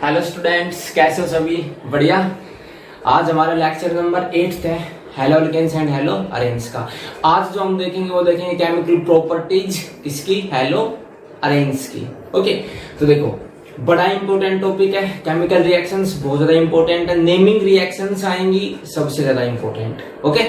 Hello students, कैसे हो सभी? बढ़िया। आज हमारा लेक्चर नंबर 8 है, haloalkanes and haloarenes का। आज जो हम देखेंगे वो देखेंगे केमिकल प्रॉपर्टीज किसकी, हेलो अरेन्स की। ओके, तो देखो बड़ा इंपॉर्टेंट टॉपिक है, केमिकल रिएक्शंस बहुत ज्यादा इंपॉर्टेंट है, नेमिंग रिएक्शंस आएंगी सबसे ज्यादा इंपॉर्टेंट। ओके,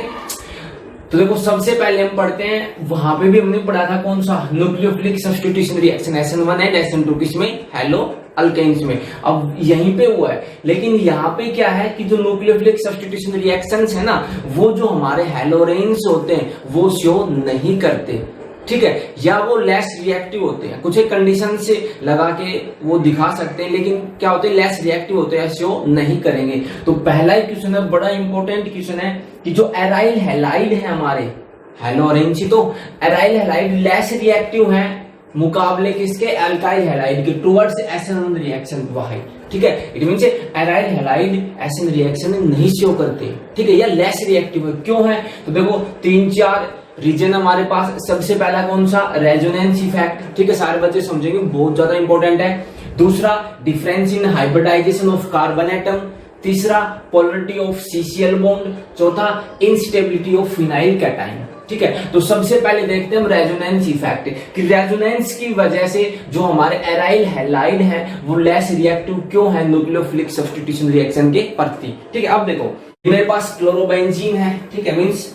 तो देखो सबसे पहले हम पढ़ते हैं, वहां पे भी हमने पढ़ा था कौन सा, nucleophilic substitution reaction SN1 and SN2 किसमें, हेलो अल्केन्स में। अब यहीं पे हुआ है, लेकिन यहाँ पे क्या है कि जो न्यूक्लियोफिलिक सब्स्टिट्यूशन रिएक्शंस है ना, वो जो हमारे हैलोरेन्स होते हैं वो शो नहीं करते, ठीक है, या वो लेस रिएक्टिव होते हैं। कुछ एक कंडीशन से लगा के वो दिखा सकते हैं, लेकिन क्या होते हैं, लेस रिएक्टिव होते हैं, शो नहीं करेंगे। तो पहला ही क्वेश्चन है, बड़ा इंपॉर्टेंट क्वेश्चन है कि जो एराइल हैलाइड है हमारे हैलोरेन्स, तो एराइल हैलाइड लेस रिएक्टिव है मुकाबले किसके, अल्काइल हैलाइड के, टुवर्ड्स SN1 रिएक्शन। वाई, ठीक है, it means aryl halide SN reaction में नहीं शो करते, ठीक है, या लेस रिएक्टिव है। क्यों है, तो देखो 3-4 रीजन हमारे पास। सबसे पहला कौन सा, रेजोनेंस इफेक्ट, ठीक है, सारे बच्चे समझेंगे, बहुत ज्यादा इंपॉर्टेंट है। दूसरा, difference in hybridization of carbon atom. तीसरा, पोलरिटी ऑफ CCl बॉन्ड। चौथा, इंस्टेबिलिटी ऑफ फिनाइल कैटाइन। ठीक है, तो सबसे पहले देखते हैं हम रेजोनेंस इफेक्ट कि रेजोनेंस की वजह से जो हमारे एराइल हैलाइड है वो लेस रिएक्टिव क्यों है न्यूक्लियोफिलिक सब्स्टिट्यूशन रिएक्शन के प्रति। ठीक है, अब देखो मेरे पास क्लोरोबेंजीन है, ठीक है, मींस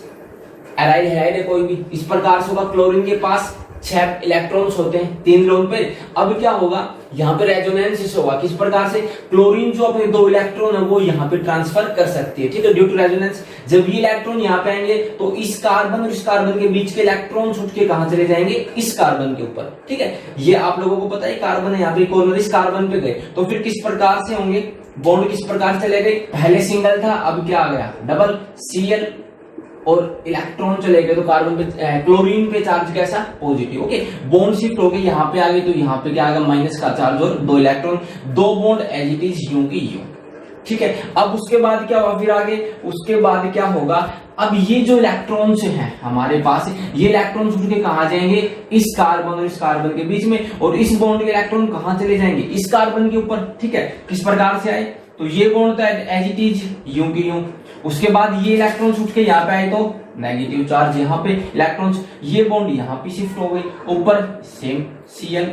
एराइल हैलाइड है कोई भी, इस प्रकार से होगा। क्लोरीन के पास 6 इलेक्ट्रॉन्स होते हैं 3 लोन पे। अब क्या होगा, यहाँ पे रेजोनेंस होगा, किस प्रकार से, क्लोरीन जो अपने 2 इलेक्ट्रॉन है वो यहाँ पे ट्रांसफर कर सकती है, ठीक है, ड्यू टू रेजोनेंस। जब ये इलेक्ट्रॉन यहाँ पे आएंगे तो इस कार्बन और इस कार्बन के बीच के इलेक्ट्रॉन उठ के कहां चले जाएंगे, इस कार्बन के ऊपर, ठीक है, ये आप लोगों को पता है, कार्बन है यहाँ पे, कॉर्नर इस कार्बन पे गए, तो फिर किस प्रकार से होंगे, बॉन्ड किस प्रकार से चले गए, पहले सिंगल था अब क्या आ गया, डबल Cl और इलेक्ट्रॉन चले गए तो कार्बन पे, क्लोरीन पे चार्ज कैसा, पॉजिटिव। ओके, बॉन्ड शिफ्ट हो गए, यहाँ पे आ गए तो यहाँ पे क्या आ गया, माइनस का चार्ज और 2 electron, 2 bond as it is यूं की यूं। ठीक है, अब उसके बाद क्या हुआ, फिर आगे उसके बाद क्या होगा, अब ये जो इलेक्ट्रॉन्स हैं हमारे पास, ये इलेक्ट्रॉन्स उठ के कहां जाएंगे, इस कार्बन और इस कार्बन के बीच में, और इस बॉन्ड के इलेक्ट्रॉन कहां चले जाएंगे, इस कार्बन के ऊपर। ठीक है, किस प्रकार से आए, तो ये बॉन्ड था एज इट इज यूं की यूं। उसके बाद ये इलेक्ट्रॉन्स उठ के यहाँ पे आए तो नेगेटिव चार्ज, यहाँ पे इलेक्ट्रॉन्स, ये बॉन्ड यहाँ पे शिफ्ट हो गई, ऊपर same Cl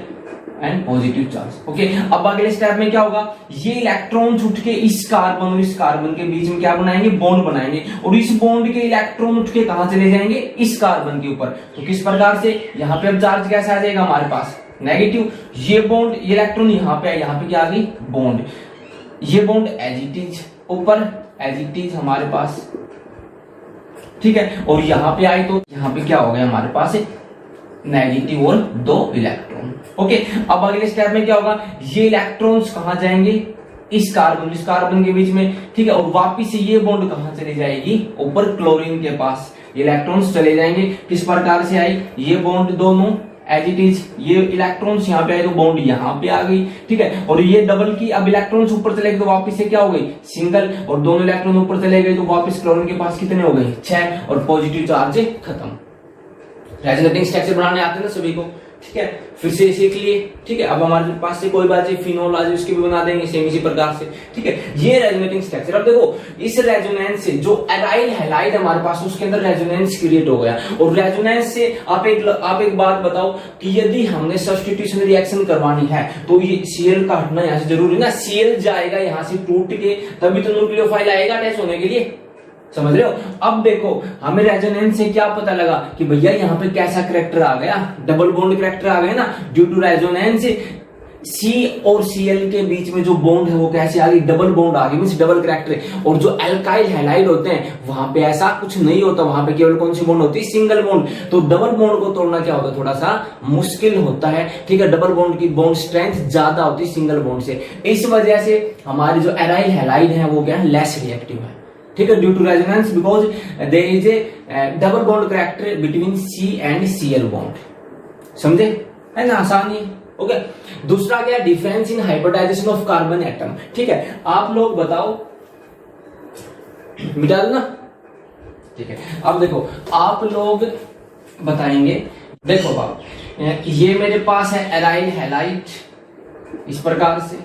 and positive charge. Okay, अब अगले स्टेप में क्या होगा, ये इलेक्ट्रॉन्स उठ के इस कार्बन और इस कार्बन के बीच में क्या बनाएंगे, बॉन्ड बनाएंगे, और इस बॉन्ड के इलेक्ट्रॉन उठ के कहां चले जाएंगे, इस कार्बन के ऊपर। तो किस प्रकार से, यहाँ पे अब चार्ज कैसा आ जाएगा हमारे पास, नेगेटिव। ये बॉन्ड, ये इलेक्ट्रॉन यहाँ पे, यहाँ पे क्या आ गई, बॉन्ड, ये बॉन्ड एज इट इज ऊपर, एज इट इज हमारे पास, ठीक है, और यहाँ पे आए तो यहाँ पे क्या हो गया हमारे पास, नेगेटिव और 2 इलेक्ट्रॉन। ओके, अब अगले स्टेप में क्या होगा, ये इलेक्ट्रॉन्स कहां जाएंगे, इस कार्बन के बीच में, ठीक है, और वापिस से ये बॉन्ड कहां चली जाएगी, ऊपर क्लोरीन के पास, ये इलेक्ट्रॉन्स चले जाएंगे। किस प्रकार से आई, ये बॉन्ड दोनों एज इट इज, ये इलेक्ट्रॉन्स यहाँ पे आए तो बॉन्ड यहाँ पे आ गई, ठीक है, और ये डबल की, अब इलेक्ट्रॉन्स ऊपर चले गए तो वापस से क्या हो गई, सिंगल, और दोनों इलेक्ट्रॉन ऊपर चले गए तो वापस क्लोरीन के पास कितने हो गए, 6, और पॉजिटिव चार्ज खत्म। रेजोनेटिंग स्ट्रक्चर बनाने आते हैं ना सभी को, ठीक है, फिर से सीख लिए। ठीक है, अब हमारे पास से कोई बात, फिनोल आज उसकी भी बना देंगे सेम इसी प्रकार से। ठीक है, ये रेजोनेटिंग स्ट्रक्चर। अब देखो इस रेजोनेंस से जो एराइल हैलाइड हमारे पास, उसके अंदर रेजोनेंस क्रिएट हो गया, और रेजोनेंस से आप एक बात बताओ कि यदि हमने सब्स्टिट्यूशन रिएक्शन करवानी है तो ये Cl का हटना यहाँ से जरूरी ना, Cl जाएगा यहाँ से टूट के, तभी तो न्यूक्लियोफाइल आएगा अटैच होने के लिए, समझ रहे हो। अब देखो हमें रेजोनेंस से क्या पता लगा कि भैया यहाँ पे कैसा करैक्टर आ गया, डबल बॉन्ड करैक्टर आ गया ना, ड्यू टू रेजोनेंस C और Cl के बीच में जो बॉन्ड है वो कैसे आ गई, डबल बॉन्ड आ गई, मींस डबल करैक्टर। और जो अल्काइल हैलाइड होते हैं वहां पे ऐसा कुछ नहीं होता, वहां पे केवल कौन सी बॉन्ड होती है, सिंगल बॉन्ड। तो डबल बॉन्ड को तोड़ना क्या होता है, थोड़ा सा मुश्किल होता है, ठीक है, डबल बॉन्ड की बॉन्ड स्ट्रेंथ ज्यादा होती है सिंगल बॉन्ड से। इस वजह से हमारी जो एराइल हैलाइड है वो क्या है, लेस रिएक्टिव है, ठीक है, due to resonance, because there is a double bond character between C and Cl bond. समझे, है ना, आसानी। ओके, दूसरा क्या, difference in hybridization of carbon atom. ठीक है, आप लोग बताओ, मिटा दो ना, ठीक है। अब देखो आप लोग बताएंगे, देखो बाप, ये मेरे पास है एराइल हैलाइड इस प्रकार से,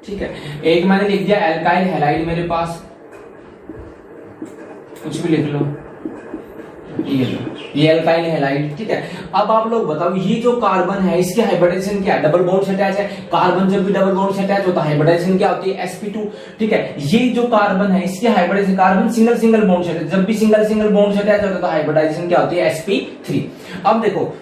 ठीक है। एक मैंने लिख दिया एल्काइल हैलाइड मेरे पास, कुछ भी लिख लो, ये एल्काइल हैलाइड, ठीक है। अब आप लोग बताओ ये जो कार्बन है इसकी हाइब्रिडाइजेशन क्या है? डबल बॉन्ड से अटैच है। कार्बन जब भी डबल बॉन्ड से अटैच होता है हाइब्रिडाइजेशन क्या होती है? sp2, ठीक है। ये जो कार्बन है इसकी hybridization, carbon single single bond से अटैच, जब भी सिंगल सिंगल बॉन्ड से अटैच होता है तो हाइब्रिडाइजेशन क्या होती है? sp3। अब देखो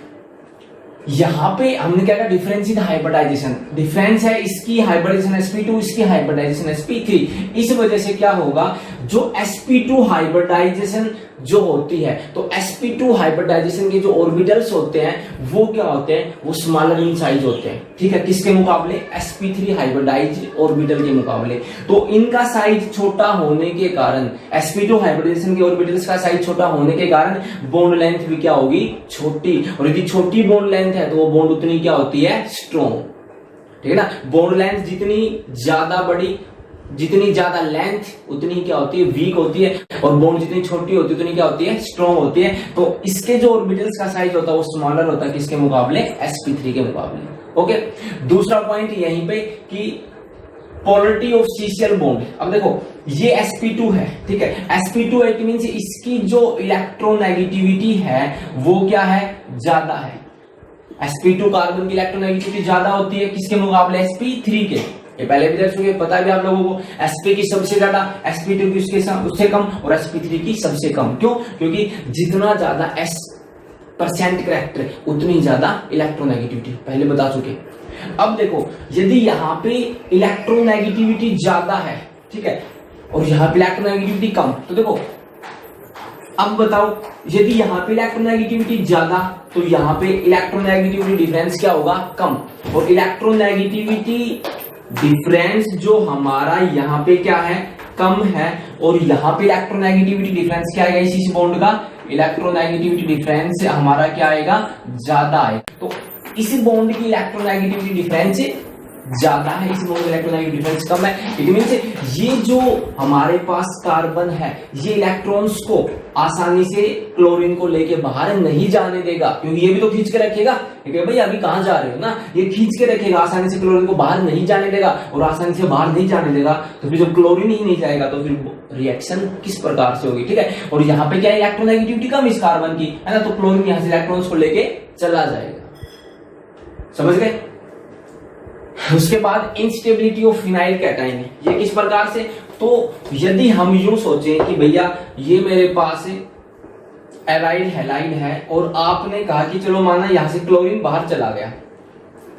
यहां पे हमने क्या कहा? डिफरेंशिएट हाइब्रिडाइजेशन, डिफरेंस है इसकी हाइब्रिडाइजेशन sp2, इसकी हाइब्रिडाइजेशन sp3। इस वजह से क्या होगा, जो sp2 हाइब्रिडाइजेशन जो होती है, तो sp2 हाइब्रिडाइजेशन के जो ऑर्बिटल्स होते हैं वो क्या होते हैं? वो स्मॉलर इन साइज होते हैं, ठीक है। किसके मुकाबले? sp3 हाइब्रिडाइज ऑर्बिटल के मुकाबले। तो इनका साइज छोटा होने के कारण, sp2 हाइब्रिडाइजेशन के ऑर्बिटल्स का साइज छोटा होने के कारण बॉन्ड लेंथ भी क्या होगी? छोटी। और यदि छोटी बॉन्ड लेंथ है तो वो बॉन्ड उतनी क्या होती है? स्ट्रॉन्ग, ठीक है ना। बॉन्ड लेंथ जितनी ज्यादा बड़ी, जितनी ज्यादा लेंथ उतनी क्या होती है? वीक होती है। और बॉन्ड जितनी छोटी होती है उतनी क्या होती है? स्ट्रॉन्ग होती है। तो इसके जो ऑर्बिटल्स का साइज होता है वो स्मॉलर होता है, किसके मुकाबले? sp3 के मुकाबले। ओके, दूसरा पॉइंट यहीं पे कि पोलरिटी ऑफ सीसीएल बॉन्ड। अब देखो ये sp2 है, ठीक है। sp2 इट मींस इसकी जो इलेक्ट्रोनेगेटिविटी है वो क्या है? ज्यादा है। sp2 कार्बन की इलेक्ट्रोनेगेटिविटी ज्यादा होती है किसके मुकाबले? sp3 के। ये पहले भी देख चुके, पता भी आप लोगों को, sp की सबसे ज्यादा, sp2 की उससे कम और sp3 की सबसे कम। क्यों? क्योंकि जितना ज्यादा s% करैक्टर उतनी ज्यादा इलेक्ट्रोनेगेटिविटी, पहले बता चुके। अब देखो यदि यहाँ पे इलेक्ट्रोनेगेटिविटी ज्यादा है, ठीक है, और यहाँ पे इलेक्ट्रोनेगेटिविटी कम, तो देखो अब बताओ यदि यहाँ पे इलेक्ट्रोनेगेटिविटी ज्यादा तो यहाँ पे इलेक्ट्रोनेगेटिविटी डिफरेंस क्या होगा? कम। और इलेक्ट्रोनेगेटिविटी डिफरेंस जो हमारा यहाँ पे क्या है? कम है। और यहाँ पे इलेक्ट्रोनेगेटिविटी डिफरेंस क्या आएगा? इस बॉन्ड का इलेक्ट्रोनेगेटिविटी डिफरेंस हमारा क्या आएगा? ज्यादा आएगा। तो इस बॉन्ड की इलेक्ट्रोनेगेटिविटी डिफरेंस ज्यादा है, इस बॉन्ड इलेक्ट्रोनेगेटिविटी डिफरेंस कम है। इट मींस ये जो हमारे पास कार्बन है ये इलेक्ट्रॉन्स को आसानी से क्लोरीन को लेके बाहर नहीं जाने देगा, क्योंकि ये भी तो खींच के रखेगा। भाई अभी कहां जा रहे हो ना, ये खींच के रखेगा, आसानी से क्लोरीन को बाहर नहीं जाने देगा। और आसानी से बाहर नहीं जाने देगा तो फिर जब क्लोरीन ही नहीं जाएगा तो फिर रिएक्शन किस प्रकार से होगी, ठीक है। और यहाँ पे क्या है? इलेक्ट्रोनेगेटिविटी कम इस कार्बन की, है ना, तो क्लोरीन यहाँ से इलेक्ट्रॉन्स को लेके चला जाएगा। समझ गए? उसके बाद इंस्टेबिलिटी ऑफ फिनाइल कैटाइन, ये किस प्रकार से? तो यदि हम यूं सोचें कि भैया ये मेरे पास एराइड हैलाइड है और आपने कहा कि चलो माना यहां से क्लोरीन बाहर चला गया,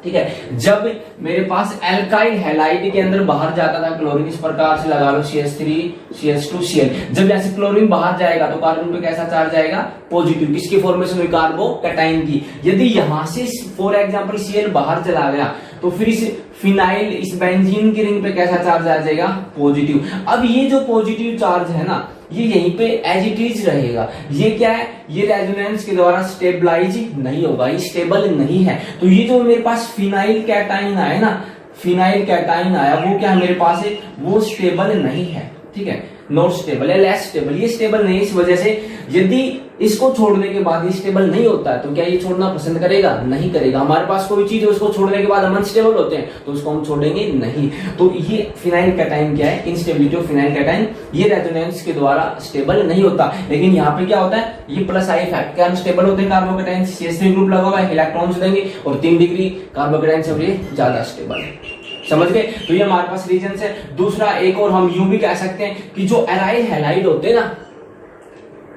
ठीक है। जब मेरे पास एल्काइल हैलाइड के अंदर बाहर जाता था क्लोरीन, इस प्रकार से लगा लो CH3 CH2 Cl, जब यहां से क्लोरीन बाहर जाएगा तो कार्बन पे कैसा चार्ज आएगा? पॉजिटिव। किसकी फॉर्मेशन हुई? कार्बोकैटाइन की। यदि यहां से फॉर एग्जांपल Cl बाहर चला गया तो फिर इस फिनाइल, इस बेंजीन की रिंग पे कैसा चार्ज आ जाएगा? पॉजिटिव। अब ये जो पॉजिटिव चार्ज है ना ये यहीं पे एज इट इज रहेगा। ये क्या है? ये रेजोनेंस के द्वारा स्टेबलाइज नहीं होगा, ये स्टेबल नहीं है। तो ये जो मेरे पास फिनाइल कैटाइन आया ना, फिनाइल कैटाइन आया, वो क्या है मेरे पास है? वो स्टेबल नहीं है, ठीक है, नॉट स्टेबल है, लेस स्टेबल। ये स्टेबल नहीं, इस वजह से यदि इसको छोड़ने के बाद ये स्टेबल नहीं होता है तो क्या ये छोड़ना पसंद करेगा? नहीं करेगा। हमारे पास कोई चीज है उसको छोड़ने के बाद हम अनस्टेबल होते हैं तो उसको हम छोड़ेंगे नहीं। तो ये फिनाइल कैटाइन क्या है? Instability of phenyl cation. ये रेजोनेंस के द्वारा स्टेबल नहीं होता, लेकिन यहाँ पे क्या होता है? ये प्लस आई इफेक्ट, क्या अनस्टेबल होते हैं कार्बोकैटाइन, CH3 ग्रुप लगा हुआ है, इलेक्ट्रॉन्स देंगे और 3 डिग्री कार्बोकैटाइन से ये ज्यादा स्टेबल है। समझ गए? तो ये हमारे पास रीजन है। दूसरा एक और हम यूं भी कह सकते हैं कि जो एराइल हैलाइड होते हैं ना,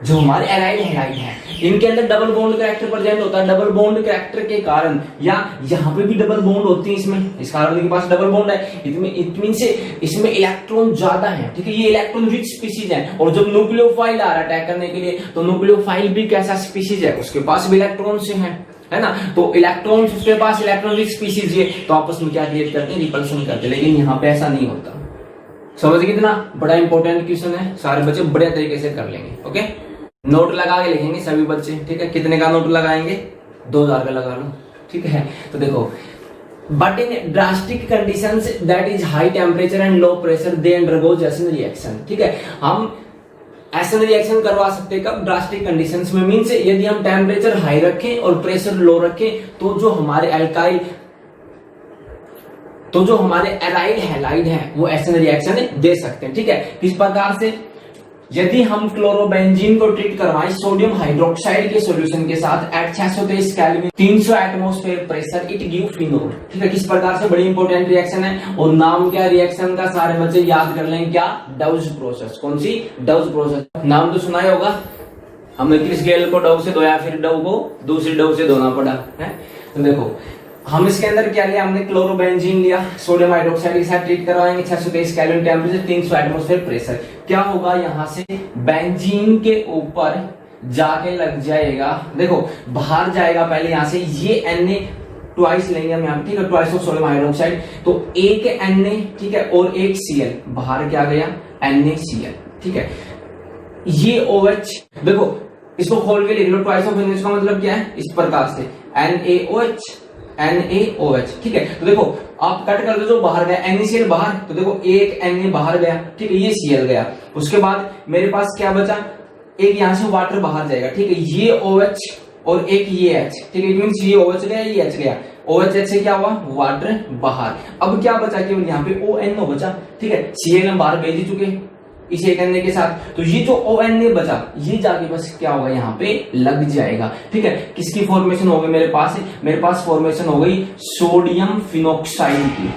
जो हमारे एराइल हैलाइड है, इनके अंदर डबल बॉन्ड कैरेक्टर प्रेजेंट होता है। डबल बॉन्ड कैरेक्टर के कारण, या यहाँ पे भी डबल बॉन्ड होती है, इसमें इस कार्बन के पास डबल बॉन्ड है, इट मीन से इसमें इलेक्ट्रॉन ज्यादा है, ठीक है। ये इलेक्ट्रॉन रिच स्पीशीज है। और जब न्यूक्लियोफाइल आ रहा है अटैक करने के लिए तो न्यूक्लियोफाइल भी कैसा स्पीशीज है? उसके पास भी इलेक्ट्रॉन से है ना। तो इलेक्ट्रॉन उसके पास इलेक्ट्रॉन रिच स्पीशीज है तो आपस में क्या क्रिएट करते हैं? रिपल्सन करते हैं। लेकिन यहाँ पे ऐसा नहीं होता। समझ कितना बड़ा इंपॉर्टेंट क्वेश्चन है, सारे बच्चे बढ़िया तरीके से कर लेंगे। ओके, नोट लगा के लिखेंगे सभी बच्चे, ठीक है। कितने का नोट लगाएंगे? 2000 का लगा लो, ठीक है। तो देखो, but in drastic conditions that is high temperature and low pressure they undergo acid reaction, ठीक है। हम एसिड रिएक्शन करवा सकते हैं कब? ड्रास्टिक कंडीशंस में। मींस यदि हम टेम्परेचर हाई रखें और प्रेशर लो रखें तो जो हमारे एल्काइल तो जो हमारे एराइल हैलाइड हैं वो ऐसे रिएक्शन दे सकते हैं। ठीक है, किस प्रकार से? यदि हम क्लोरोबेंजीन को ट्रीट करवाएं सोडियम हाइड्रोक्साइड के सॉल्यूशन के साथ at 623 kelvin 300 atmosphere pressure, it give phenol. ठीक है, किस प्रकार से? बड़ी इंपॉर्टेंट रिएक्शन है। और नाम क्या रिएक्शन का सारे बच्चे याद कर लें, क्या? Douse process. कौन सी? Douse process. नाम तो सुना ही होगा, हमने क्रिस गेल को डव से धोया, फिर डव को दूसरी डव से धोना पड़ा है। तो देखो हम इसके अंदर क्या लिया, हमने क्लोरोबेंजीन लिया, सोडियम हाइड्रोक्साइड के साथ ट्रीट करवाएंगे 623 केल्विन टेम्परेचर, 300 एटमॉस्फेयर प्रेशर। क्या होगा, यहां से बेंजीन के ऊपर जाके लग जाएगा, देखो बाहर जाएगा पहले यहां से, ये Na ट्वाइस लेंगे हम यहाँ, ठीक है, ट्वाइस ऑफ सोडियम हाइड्रोक्साइड, तो एक Na, ठीक है, और एक Cl, बाहर क्या गया, NaCl। ठीक है, ये OH, देखो इसको खोल के लिख लो, ट्वाइस ऑफ NaOH का मतलब क्या है, इस प्रकार से NaOH, ठीक है। तो देखो आप कट कर दो, जो बाहर गया NaCl बाहर, तो देखो एक Na बाहर गया, ठीक है, ये Cl गया। उसके बाद मेरे पास क्या बचा, एक यहां से वाटर बाहर जाएगा, ठीक है, ये OH और एक ये H, ठीक है, इट मींस ये OH गया, ये H गया, OH से क्या हुआ, वाटर बाहर। अब क्या बचा, केवल यहाँ पे ONO बचा, ठीक है, Cl हम बाहर भेज चुके इस एक Na के साथ, तो ये जो ONA बचा ये जाके बस क्या होगा, यहाँ पे लग जाएगा। ठीक है, किसकी फॉर्मेशन हो गई मेरे पास फॉर्मेशन हो गई सोडियम फिनोक्साइड की,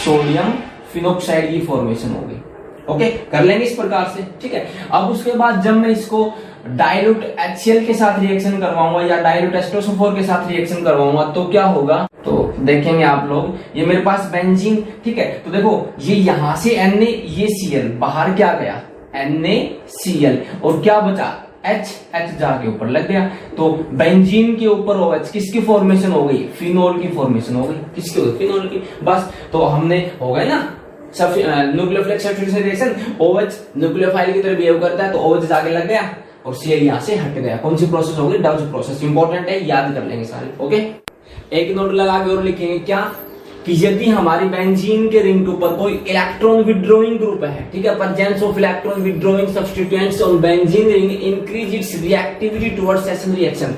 सोडियम फिनोक्साइड की फॉर्मेशन हो गई। ओके, कर लेंगे इस प्रकार से। ठीक है, अब उसके बाद जब मैं इसको डाइल्यूट HCl के साथ रिएक्शन करवाऊंगा या डाइल्यूट H2SO4 के साथ रिएक्शन करवाऊंगा तो क्या होगा, तो देखेंगे आप लोग, ये मेरे पास बेंजीन, ठीक है, तो देखो ये यहां से Na, ये Cl बाहर क्या गया, NaCl, और क्या बचा H जाके ऊपर लग गया, तो बेंजीन के ऊपर OH, किसकी फॉर्मेशन हो गई, फिनोल की फॉर्मेशन हो गई, किसकी हो गई, फिनोल की। बस तो हमने हो गए ना nucleophilic substitution reaction, OH nucleophile की तरह बिहेव करता है, तो OH जाके लग गया और Cl यहां से हट गया। कौन सी प्रोसेस होगी, डाउज प्रोसेस। इंपॉर्टेंट है, याद कर लेंगे सारे। ओके, एक नोट लगा के और लिखेंगे क्या, कि यदि हमारी बेंजीन के रिंग के ऊपर कोई इलेक्ट्रॉन विड्रॉइंग ग्रुप है, ठीक है, presence of electron withdrawing substituents on benzene ring increase its reactivity towards session reaction.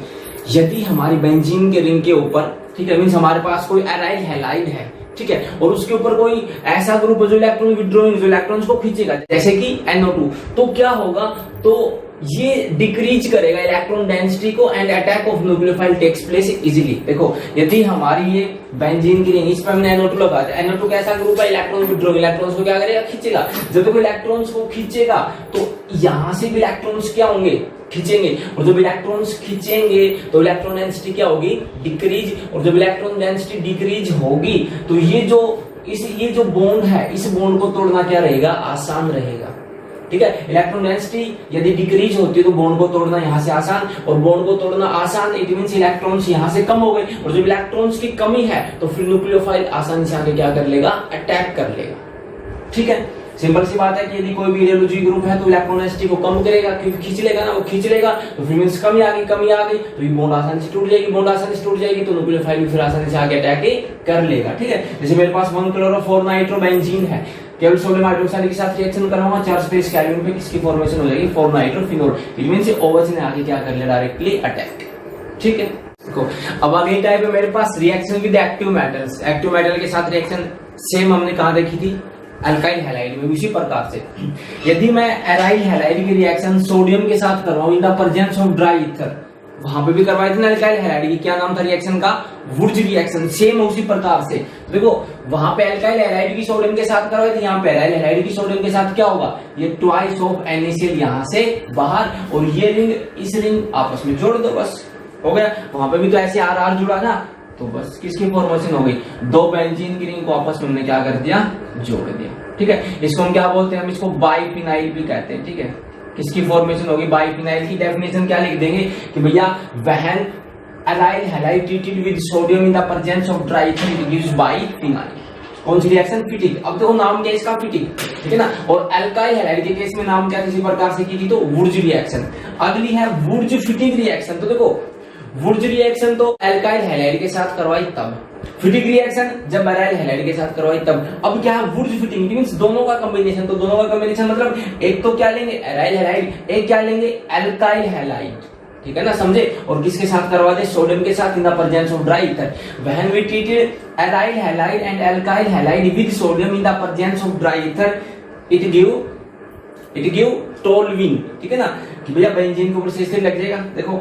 यदि हमारी बेंजीन के रिंग के ऊपर, ठीक है, मींस हमारे पास कोई एराइल हैलाइड है, ठीक है, और उसके ऊपर कोई ऐसा ग्रुप है जो इलेक्ट्रॉन विड्रॉइंग, जो इलेक्ट्रॉन्स को खींचेगा, जैसे कि NO2, तो क्या होगा, तो ये डिक्रीज करेगा इलेक्ट्रॉन डेंसिटी को and attack of nucleophile takes place easily. देखो यदि हमारी ये बेंजीन की रिंग, इस पर हमने NO2 लगा दिया, NO2 कैसा ग्रुप है, इलेक्ट्रॉन विड्रॉइंग, इलेक्ट्रॉन्स को क्या करेगा, खींचेगा। जब तक इलेक्ट्रॉन्स को खींचेगा तो यहां से भी इलेक्ट्रॉन्स क्या होंगे, खींचेंगे, और जब इलेक्ट्रॉन्स खींचेंगे तो इलेक्ट्रॉन डेंसिटी क्या होगी, डिक्रीज, और जब इलेक्ट्रॉन डेंसिटी डिक्रीज होगी तो ये जो बॉन्ड है, इस बॉन्ड को तोड़ना क्या रहेगा, आसान रहेगा। ठीक है, इलेक्ट्रॉन डेंसिटी यदि डिक्रीज होती है तो बॉन्ड को तोड़ना यहां से आसान, और बॉन्ड को तोड़ना आसान, इट मींस इलेक्ट्रॉन्स यहां से कम हो गए, और जब इलेक्ट्रॉन्स की कमी है तो फिर न्यूक्लियोफाइल आसानी से आके क्या कर लेगा, अटैक कर लेगा। ठीक है, सिंपल सी बात है कि यदि कोई भी रेडियोलॉजी ग्रुप है तो इलेक्ट्रॉन डेंसिटी को कम करेगा, क्योंकि खींच लेगा ना, वो खींच लेगा, तो फिर मींस कमी आ गई, तो ये बॉन्ड आसानी से टूट जाएगी, बॉन्ड आसानी से टूट जाएगी तो न्यूक्लियोफाइल भी फिर आसानी से आगे अटैक कर लेगा। ठीक है, जैसे मेरे पास 1-chloro-4-nitroबेंजीन है, केवल सोडियम हाइड्रोक्साइड के साथ रिएक्शन कराऊंगा 423 केल्विन पे, किसकी फॉर्मेशन हो जाएगी, 4-नाइट्रोफिनोल, इट मींस OH ने आगे क्या कर लिया, डायरेक्टली अटैक। ठीक है, देखो अब अगली टाइप है मेरे पास reaction with active metals. Active metal के साथ रिएक्शन सेम हमने कहां देखी थी, अल्काइल हैलाइड में। उसी प्रकार से यदि मैं एराइल हैलाइड की रिएक्शन सोडियम के साथ करवाऊं in the presence of dry ether, वहां पे भी करवाई थी ना अल्काइल हैलाइड की, क्या नाम था रिएक्शन का, वुर्ज रिएक्शन। सेम उसी प्रकार से देखो वहां पे अल्काइल हैलाइड की सोडियम के साथ करवाई थी, यहाँ पे एराइल हैलाइड की सोडियम के साथ क्या होगा, ये ट्वाइस ऑफ NaCl यहां से बाहर, और ये रिंग इस रिंग आपस में जोड़ दो, बस हो गया। वहां पे भी तो ऐसे RR जुड़ा ना, तो बस किसकी फॉर्मेशन हो गई, दो बेंजीन की रिंग को आपस में हमने क्या कर दिया, जोड़ दिया। ठीक है, इसको हम क्या बोलते हैं, हम इसको बाइफिनाइल भी कहते हैं। ठीक है, किसकी फॉर्मेशन होगी, बाइफिनाइल की डेफिनेशन क्या लिख देंगे कि भैया when aryl halide treated with sodium in the presence of dry ether it gives biphenyl. कौन सी रिएक्शन, फिटिक। अब देखो नाम क्या इसका, फिटिक, ठीक है ना। और अल्काइल हैलाइड के केस में नाम क्या किसी प्रकार से की थी, तो वुर्ज रिएक्शन। अगली है वुर्ज फिटिक रिएक्शन। तो देखो वुर्ज रिएक्शन तो अल्काइल हैलाइड के साथ करवाई तब, फिटिक रिएक्शन जब एराइल हैलाइड के साथ करवाई तब। अब क्या है वुर्ज फिटिक, मींस दोनों का कॉम्बिनेशन। तो दोनों का कॉम्बिनेशन मतलब एक तो क्या लेंगे एराइल हैलाइड, एक क्या लेंगे अल्काइल हैलाइड। ठीक है ना, समझे। और किसके साथ करवा दे, सोडियम के साथ in the presence of dry ether. When we treated aryl halide and alkyl halide with sodium in the presence of dry ether it give toluene, ठीक है ना, कि भैया बेंजीन के ऊपर से इससे लग जाएगा। देखो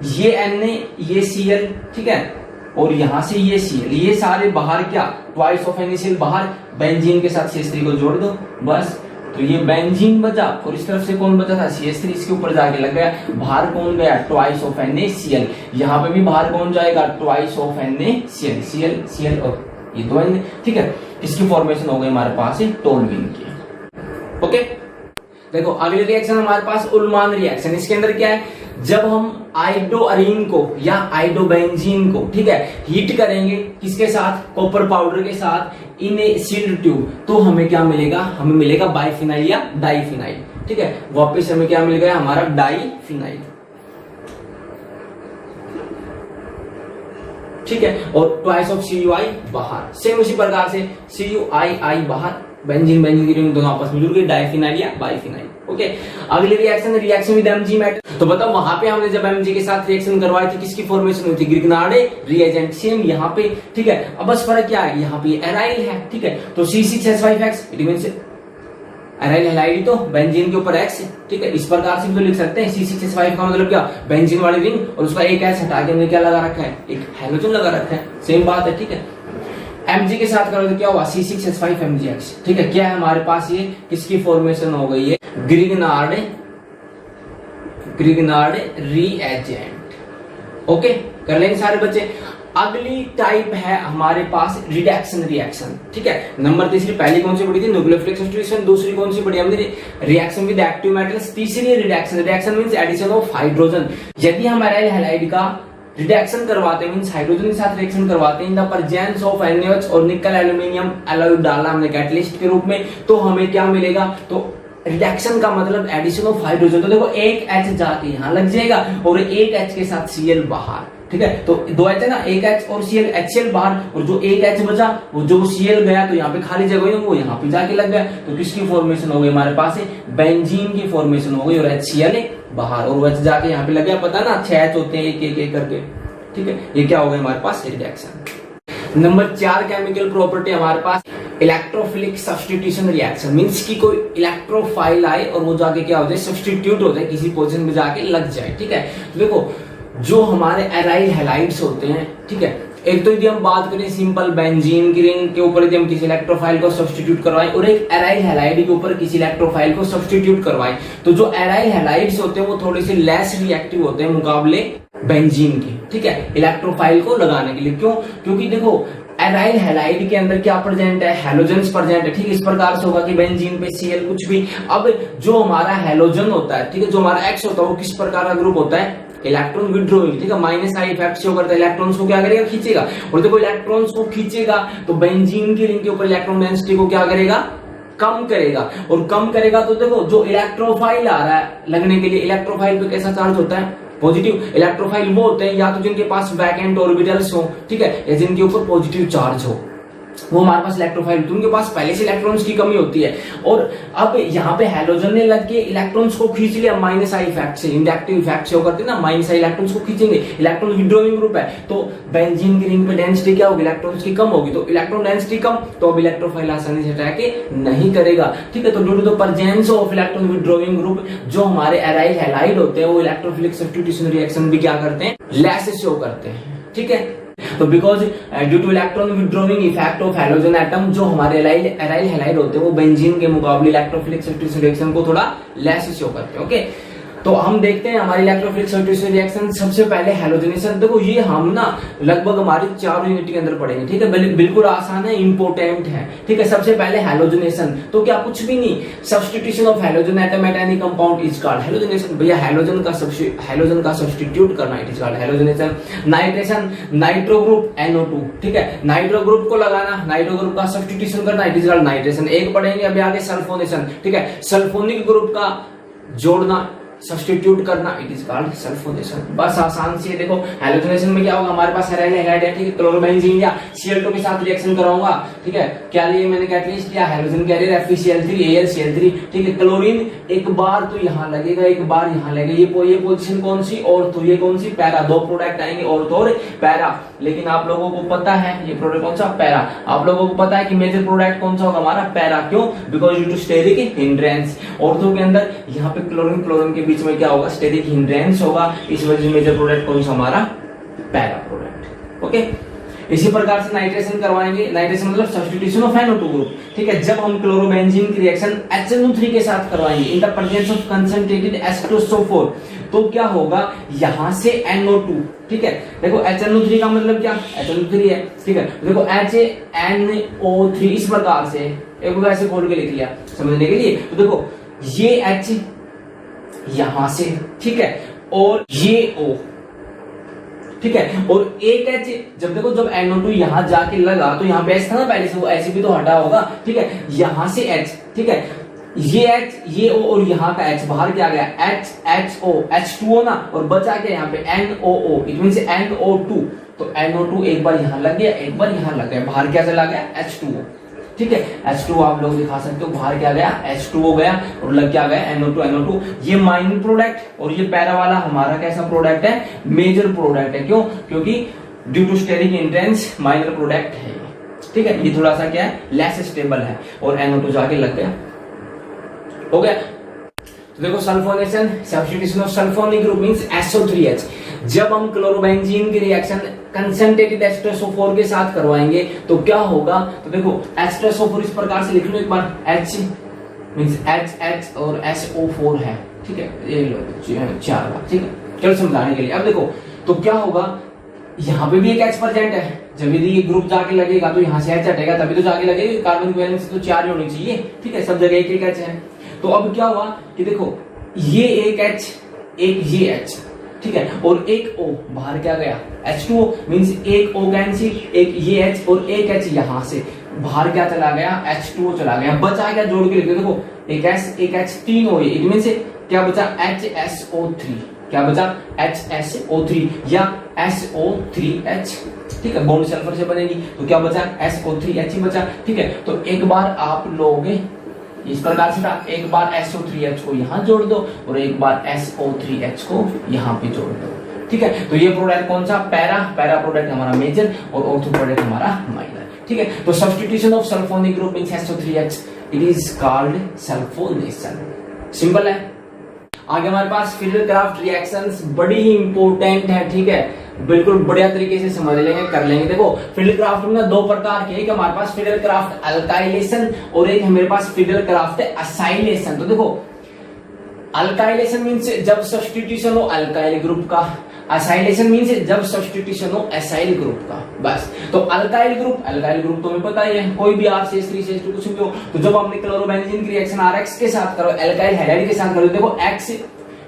ये Na ये Cl, ठीक है, और यहां से ये Cl, ये सारे बाहर क्या, ट्वाइस ऑफ NaCl बाहर, बेंजीन के साथ CH3 को जोड़ दो बस। तो ये बेंजीन बचा और इस तरफ से कौन बचा था, CH3, इसके ऊपर जाके लग गया। बाहर कौन गया, ट्वाइस ऑफ NaCl। यहाँ पे भी बाहर कौन जाएगा, ट्वाइस ऑफ NaCl, Cl और ये दो Na, ठीक है। इसकी फॉर्मेशन हो गई हमारे पास टोलुइन की। ओके, देखो अगली रिएक्शन हमारे पास उल्मान रिएक्शन। इसके अंदर क्या है, जब हम आइडोअरीन को या आइडोबेंजीन को, ठीक है, हीट करेंगे किसके साथ, कॉपर पाउडर के साथ इन ए सील्ड ट्यूब, तो हमें क्या मिलेगा, हमें मिलेगा बाइफिनाइल या डाइफिनाइल, ठीक है। वापस हमें क्या मिल गया, हमारा डाइफिनाइल, ठीक है। और ट्वाइस ऑफ CuI बाहर, सेम उसी प्रकार से CuI बाहर, बेंजीन की रिंग दोनों आपस में जुड़ गए, डाइफिनाइल या बाइफिनाइल। ओके, अगली रिएक्शन विद Mg तो बताओ वहां पे हमने जब Mg के साथ रिएक्शन करवाई थी किसकी फॉर्मेशन हुई थी, ग्रिग्नार्डे रिएजेंट। सेम यहाँ पे, ठीक है। अब बस फर्क क्या है, यहाँ पे एराइल है, ठीक है, तो C6H5X it means aryl halide तो बेंजीन के ऊपर X, ठीक है। इस प्रकार से भी तो लिख सकते हैं, C6H5 का मतलब क्या, बेंजीन वाली रिंग और उसका एक H हटा के हमने क्या लगा रखा है, एक हैलोजन लगा रखा है, सेम बात है, ठीक है। Mg के साथ करो तो क्या हुआ, C6H5MgX, ठीक है। क्या है हमारे पास, ये किसकी फॉर्मेशन हो गई है, ग्रिग्नार्डे रिएजेंट। ओके, कर लेंगे सारे बच्चे। अगली टाइप है हमारे पास रिडक्शन रिएक्शन, ठीक है। नंबर तीसरी, पहली कौन सी पढ़ी थी, न्यूक्लियोफिलिक सब्स्टिट्यूशन। दूसरी कौन सी पढ़ी हमने, रिएक्शन विद एक्टिव मेटल्स। तीसरी reduction means addition of hydrogen. यदि हम एराइल हैलाइड का रिडक्शन करवाते हैं, मींस हाइड्रोजन के साथ रिएक्शन करवाते हैं इन द प्रेजेंस ऑफ NaOH और निकल एल्यूमिनियम एलॉय डाला हमने कैटलिस्ट के रूप में, तो हमें क्या मिलेगा, तो रिडक्शन का मतलब एडिशन ऑफ हाइड्रोजन। तो देखो एक H जाके यहाँ लग जाएगा और एक H के साथ Cl बाहर, ठीक है। तो दो H है ना, एक H और Cl, HCl बाहर, और जो एक H बचा वो जो Cl गया तो यहाँ पे खाली जगह हुई वो यहाँ पे जाके लग गया। तो किसकी फॉर्मेशन हो गई हमारे पास, बेंजीन की फॉर्मेशन हो गई और HCl बाहर और H जाके यहाँ पे लग गया। पता ना 6 H होते हैं एक करके, ठीक है। ये क्या हो गया हमारे पास, रिडक्शन। नंबर 4 केमिकल प्रॉपर्टी हमारे पास इलेक्ट्रोफिलिक सब्स्टिट्यूशन रिएक्शन, मींस की कोई इलेक्ट्रोफाइल आए और वो जाके क्या हो जाए, सब्स्टिट्यूट हो जाए, किसी पोजीशन में जाके लग जाए, ठीक है। तो देखो जो हमारे एराइल हैलाइड्स होते हैं, ठीक है, एक तो यदि हम बात करें सिंपल बेंजीन की रिंग के ऊपर यदि हम किसी इलेक्ट्रोफाइल को सब्स्टिट्यूट करवाएं और एक एराइल हैलाइड के ऊपर किसी इलेक्ट्रोफाइल को सब्स्टिट्यूट करवाएं, तो जो एराइल हैलाइड्स होते हैं वो थोड़े से लेस रिएक्टिव होते हैं मुकाबले बेंजीन के, ठीक है, इलेक्ट्रोफाइल को लगाने के लिए। क्यों, क्योंकि देखो एराइल हैलाइड के अंदर क्या प्रेजेंट है, हैलोजन्स प्रेजेंट है, ठीक है। इस प्रकार से होगा कि बेंजीन पे Cl कुछ भी। अब जो हमारा हैलोजन होता है, ठीक है, जो हमारा X होता है वो किस प्रकार का ग्रुप होता है, इलेक्ट्रॉन विड्रॉइंग, ठीक है। -I इफेक्ट शो करता है, इलेक्ट्रॉन्स को क्या करेगा, खींचेगा। और देखो इलेक्ट्रॉन्स को खींचेगा तो बेंजीन की रिंग के ऊपर इलेक्ट्रॉन डेंसिटी को क्या करेगा, कम करेगा। और कम करेगा तो देखो जो इलेक्ट्रोफाइल आ रहा है लगने के लिए, इलेक्ट्रोफाइल पे कैसा चार्ज होता है, पॉजिटिव। इलेक्ट्रोफाइल वो होते हैं या तो जिनके पास वैकेंट ऑर्बिटल्स हो, ठीक है, या जिनके ऊपर पॉजिटिव चार्ज हो, वो हमारे पास इलेक्ट्रोफाइल, तो उनके पास पहले से इलेक्ट्रॉन्स की कमी होती है। और अब यहाँ पे हैलोजन ने लग के इलेक्ट्रॉन्स को खींच लिया -I इफेक्ट से, इंडक्टिव इफेक्ट से करते हैं ना, -I इलेक्ट्रॉन्स को खींचेंगे, इलेक्ट्रॉन विड्रॉइंग ग्रुप है, तो बेंजीन की रिंग पे डेंसिटी क्या होगी, इलेक्ट्रॉन्स की कम होगी। तो इलेक्ट्रॉन डेंसिटी कम, तो अब इलेक्ट्रोफाइल आसानी से अटैक नहीं करेगा, ठीक है। तो due to the presence of electron withdrawing group, जो हमारे एराइल हैलाइड होते हैं वो इलेक्ट्रोफिलिक सब्स्टिट्यूशन रिएक्शन भी क्या करते हैं, लेस शो करते हैं, ठीक है। तो because due two electron withdrawing effect of halogen atom, जो हमारे एराइल हैलाइड होते हैं वो बेंजीन के मुकाबले इलेक्ट्रोफिलिक सब्स्टिट्यूशन रिएक्शन को थोड़ा लेस शो करते हैं, ओके। तो हम देखते हैं हमारी इलेक्ट्रोफिलिक सब्स्टिट्यूशन रिएक्शन। सबसे पहले हैलोजनेशन, देखो ये हम ना लगभग हमारी 4 यूनिट के अंदर पढ़ेंगे, ठीक है, बिल्कुल आसान है, इंपोर्टेंट है, ठीक है। सबसे पहले हैलोजनेशन, तो क्या कुछ भी नहीं, substitution of halogen atom at any compound is called halogenation. भैया हैलोजन का सब्स्टिट्यूट करना it is called halogenation. Nitration, nitro group NO2, ठीक है, नाइट्रो ग्रुप को लगाना, नाइट्रो ग्रुप का सब्स्टिट्यूशन करना इट इज कॉल्ड नाइट्रेशन। एक पढ़ेंगे अभी आगे सल्फोनेशन, ठीक है, सल्फोनिक ग्रुप का जोड़ना सब्स्टिट्यूट करना, इट इज कॉल्ड सल्फोनेशन। बस आसान से देखो, हैलोजनेशन में क्या होगा, हमारे पास हैलाइड है, ठीक है, क्लोरोबेंजीन या Cl2 के साथ रिएक्शन कराऊंगा, ठीक है, क्या लिए मैंने कैटलिस्ट लिया, हाइड्रोजन कैरियर FeCl3 AlCl3, ठीक है, क्लोरीन एक बार तो यहाँ लगेगा, एक बार यहाँ लगेगा, ये पोजीशन कौन सी, और तो ये कौन सी, पैरा, दो प्रोडक्ट आएंगे और तो पैरा। लेकिन आप लोगों को पता है ये प्रोडक्ट कौन सा, पैरा। आप लोगों को पता है कि मेजर प्रोडक्ट कौन सा होगा हमारा, पैरा। क्यों? Because due to steric hindrance. Ortho के अंदर यहाँ पे क्लोरीन के बीच में क्या होगा, स्टेरिक हिंड्रेंस होगा, इस वजह से मेजर प्रोडक्ट कौन सा हमारा, पैरा प्रोडक्ट। ओके, इसी प्रकार से नाइट्रेशन करवाएंगे, नाइट्रेशन मतलब सब्स्टिट्यूशन ऑफ NO2 ग्रुप, ठीक है। जब हम क्लोरोबेंजीन की रिएक्शन HNO3 के साथ करवाएंगे इन the presence of concentrated H2SO4, तो क्या होगा, यहां से NO2, ठीक है, देखो HNO3 का मतलब क्या, HNO3 है, ठीक है, देखो HNO3 इस प्रकार से एक बार ऐसे खोल के लिख लिया समझने के लिए। तो देखो ये H यहां से, ठीक है, और ये O, ठीक है, और एक H, जब देखो जब NO2 यहां जाके लगा तो यहाँ पे H था ना पहले से, वो ऐसे भी तो हटा होगा, ठीक है, यहां से H, ठीक है, ये H, ये O और यहाँ का H बाहर क्या गया, HO, H2O ना, और बचा के यहाँ पे NOO, इट मींस NO2। तो NO2 एक बार यहाँ लग गया, एक बार यहाँ लग गया, बाहर क्या चला गया, H2O, ठीक है, H2O आप लोग दिखा सकते हो, बाहर क्या गया, H2O गया और लग क्या गया, NO2। ये माइनर प्रोडक्ट और ये पैरा वाला हमारा कैसा प्रोडक्ट है, मेजर प्रोडक्ट है। क्यों? क्योंकि due to steric hindrance minor product है, ठीक है, ये थोड़ा सा क्या है, लेस स्टेबल है, और NO2 जाके लग गया, हो गया। तो देखो sulphonation, substitution of sulphonic group means SO3H। जब हम क्लोरोबेंजीन की रिएक्शन कंसंट्रेटेड H2SO4 के साथ करवाएंगे तो क्या होगा, तो देखो H2SO4 इस प्रकार से लिख लो एक बार, H मींस H और SO4 है, ठीक है, ये लो 4 बार, ठीक है, चलो समझाने के लिए। अब देखो तो क्या होगा, यहाँ पे भी एक H प्रेजेंट है, जब यदि ये ग्रुप जाके लगेगा तो यहाँ से H हटेगा तभी तो जाके लगेगा, कार्बन की वैलेंसी तो 4 ही होनी चाहिए, ठीक है, सब जगह एक H है। तो अब क्या हुआ कि देखो ये एक H, एक ये H, ठीक है, और एक O, बाहर क्या गया, H2O, मींस एक O कैंसिल, एक ये H और एक H यहां से बाहर क्या चला गया, H2O चला गया, बचा क्या, जोड़ के लिख दो, देखो एक S एक H, 3 O, इट मींस क्या बचा, HSO3, क्या बचा, HSO3 या SO3H, ठीक है, बॉन्ड सल्फर से बनेगी, तो क्या बचा, SO3H ही बचा, ठीक है। तो एक बार आप लोग इस प्रकार से था, एक बार SO3H को यहाँ जोड़ दो और एक बार SO3H को यहाँ पे जोड़ दो, ठीक है। तो ये प्रोडक्ट कौन सा, पैरा प्रोडक्ट हमारा मेजर और ऑर्थो प्रोडक्ट हमारा माइनर, ठीक है। तो substitution of sulphonic group means SO3H, it is called sulphonation, simple है। आगे हमारे पास फिडल-क्राफ्ट रिएक्शंस बड़ी ही इंपॉर्टेंट है, ठीक है, बिल्कुल बढ़िया तरीके से समझ लेंगे, कर लेंगे। देखो फिडल-क्राफ्ट में दो प्रकार के, एक हमारे पास फिडल-क्राफ्ट अल्काइलेशन और एक है मेरे पास फिडल-क्राफ्ट असाइलेशन। तो देखो अल्काइलेशन मींस जब सब्स्टिट्यूशन हो अल्काइल ग्रुप का, असाइलेशन मींस जब सब्स्टिट्यूशन हो एसाइल ग्रुप का, बस। तो अल्काइल ग्रुप तो हमें पता ही है, कोई भी RCH3 CH2 कुछ भी हो, तो जब हमने क्लोरोबेंजीन की रिएक्शन RX के साथ करो, अल्काइल हैलाइड के साथ करो, देखो X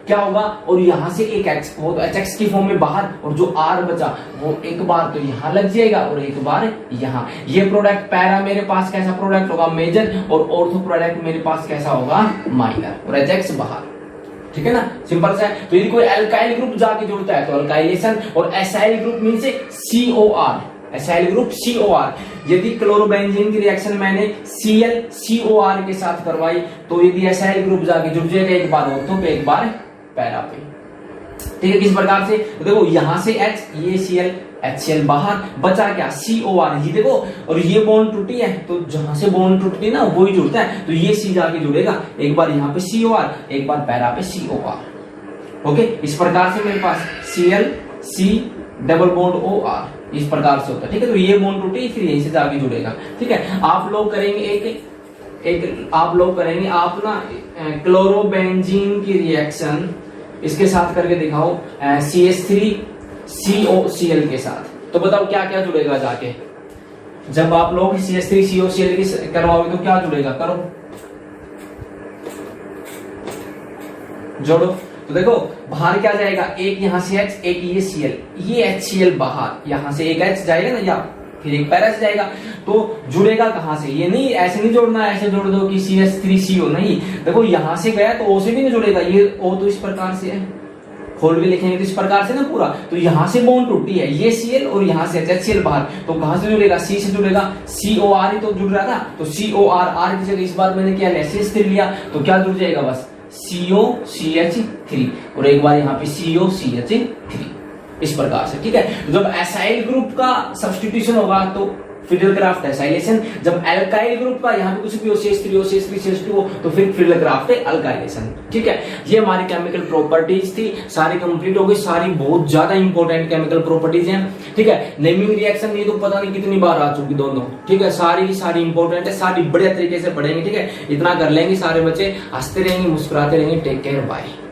क्या होगा, और यहां से एक X, वो तो HX की फॉर्म में बाहर, और जो R बचा वो एक बार तो यहां लग जाएगा और एक बार यहां। ये प्रोडक्ट पैरा मेरे पास कैसा प्रोडक्ट होगा, मेजर, और ऑर्थो प्रोडक्ट मेरे पास कैसा होगा, माइनर, और HX बाहर, ठीक है ना, सिंपल सा है। तो यदि कोई अल्काइल ग्रुप जाके जुड़ता है तो अल्काइलेशन, और acyl group means COR, acyl group COR। यदि क्लोरोबेंजीन की रिएक्शन मैंने ClCOR के साथ करवाई तो यदि एसाइल ग्रुप जाके जुड़ जाएगा, एक बार ऑर्थो पे एक बार पैरा पे, ठीक है। किस प्रकार से, तो देखो यहां से H, ये Cl HCl बाहर, बचा क्या, COR, ये देखो, और ये बॉन्ड टूटी है तो जहां से बॉन्ड टूटती है ना वही जुड़ता है, तो ये C जाके जुड़ेगा, एक बार यहाँ पे COR, एक बार पैरा पे COR, ओके। इस प्रकार से मेरे पास Cl C double bond OR इस प्रकार से होता है, ठीक है। तो ये बॉन्ड टूटी फिर यहीं से जाके जुड़ेगा, ठीक है। आप लोग करेंगे आप लोग करेंगे, आप ना क्लोरोबेंजीन की रिएक्शन इसके साथ करके दिखाओ CH3COCl के साथ, तो बताओ क्या क्या जुड़ेगा जाके, जब आप लोग CH3COCl की करवाओगे तो क्या जुड़ेगा, करो जोड़ो। तो देखो बाहर क्या जाएगा, एक यहाँ से H, एक ये Cl, ये HCl बाहर, यहाँ से एक H जाएगा ना, या फिर एक पैरा से जाएगा। तो जुड़ेगा कहां से, ये नहीं ऐसे नहीं जोड़ना, ऐसे जोड़ दो कि CH3CO, नहीं, देखो यहां से गया तो O से भी नहीं जुड़ेगा, ये O तो इस प्रकार से है, खोल के लिखेंगे तो इस प्रकार से ना पूरा, तो यहां से बॉन्ड टूटी है, ये Cl और यहां से HCl बाहर, तो कहां से जुड़ेगा, C से जुड़ेगा, COR ही तो जुड़ रहा था, तो COR, R की जगह इस बार मैंने क्या लिया, CH3 लिया, तो क्या जुड़ जाएगा बस COCH3, और एक बार यहाँ पे COCH3, इस प्रकार से, ठीक है। जब एसाइल ग्रुप का सब्स्टिट्यूशन होगा तो फिडलक्राफ्ट एसाइलेशन, जब एल्काइल ग्रुप का यहाँ पे कुछ भी हो, CH3 हो, CH3 CH2 हो, तो फिर फिडलक्राफ्ट अल्काइलेशन, ठीक है। ये हमारी केमिकल प्रॉपर्टीज थी, सारी कंप्लीट हो गई, सारी बहुत ज्यादा इंपॉर्टेंट केमिकल प्रॉपर्टीज हैं, ठीक है। नेमिंग रिएक्शन ये तो पता नहीं कितनी बार आ चुकी दोनों, ठीक है, सारी इंपॉर्टेंट है, सारी बढ़िया तरीके से पढ़ेंगे, ठीक है। इतना कर लेंगे सारे बच्चे, हंसते रहेंगे, मुस्कुराते रहेंगे। Take care, bye.